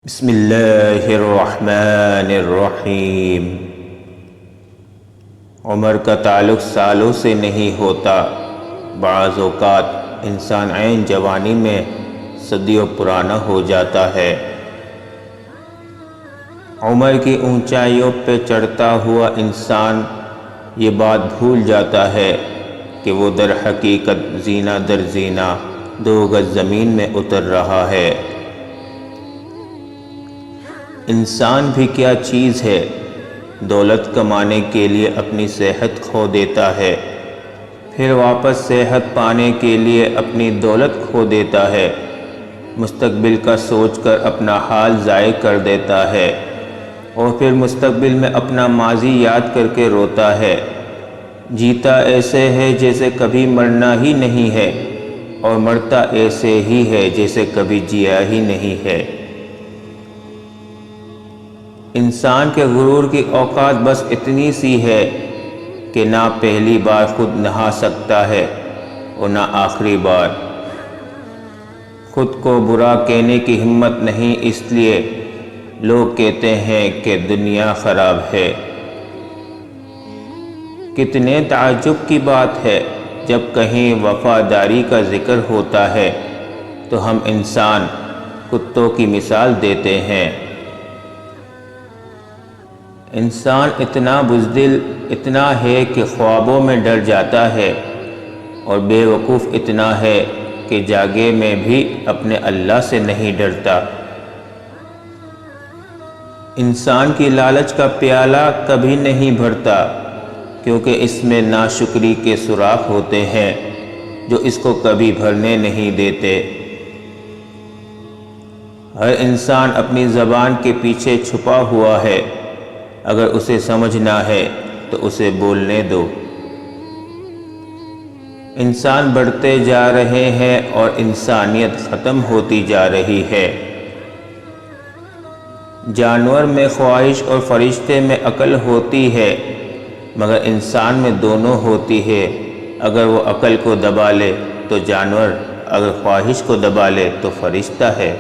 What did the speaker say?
بسم اللہ الرحمن الرحیم۔ عمر کا تعلق سالوں سے نہیں ہوتا، بعض اوقات انسان عین جوانی میں صدیوں پرانا ہو جاتا ہے۔ عمر کی اونچائیوں پہ چڑھتا ہوا انسان یہ بات بھول جاتا ہے کہ وہ در حقیقت زینہ در زینہ 2 گز زمین میں اتر رہا ہے۔ انسان بھی کیا چیز ہے، دولت کمانے کے لیے اپنی صحت کھو دیتا ہے، پھر واپس صحت پانے کے لیے اپنی دولت کھو دیتا ہے، مستقبل کا سوچ کر اپنا حال ضائع کر دیتا ہے، اور پھر مستقبل میں اپنا ماضی یاد کر کے روتا ہے۔ جیتا ایسے ہے جیسے کبھی مرنا ہی نہیں ہے، اور مرتا ایسے ہی ہے جیسے کبھی جیا ہی نہیں ہے۔ انسان کے غرور کی اوقات بس اتنی سی ہے کہ نہ پہلی بار خود نہا سکتا ہے اور نہ آخری بار۔ خود کو برا کہنے کی ہمت نہیں، اس لیے لوگ کہتے ہیں کہ دنیا خراب ہے۔ کتنے تعجب کی بات ہے، جب کہیں وفاداری کا ذکر ہوتا ہے تو ہم انسان کتوں کی مثال دیتے ہیں۔ انسان اتنا بزدل اتنا ہے کہ خوابوں میں ڈر جاتا ہے، اور بے وقوف اتنا ہے کہ جاگے میں بھی اپنے اللہ سے نہیں ڈرتا۔ انسان کی لالچ کا پیالہ کبھی نہیں بھرتا، کیونکہ اس میں ناشکری کے سوراخ ہوتے ہیں جو اس کو کبھی بھرنے نہیں دیتے۔ ہر انسان اپنی زبان کے پیچھے چھپا ہوا ہے، اگر اسے سمجھنا ہے تو اسے بولنے دو۔ انسان بڑھتے جا رہے ہیں اور انسانیت ختم ہوتی جا رہی ہے۔ جانور میں خواہش اور فرشتے میں عقل ہوتی ہے، مگر انسان میں دونوں ہوتی ہے۔ اگر وہ عقل کو دبا لے تو جانور، اگر خواہش کو دبا لے تو فرشتہ ہے۔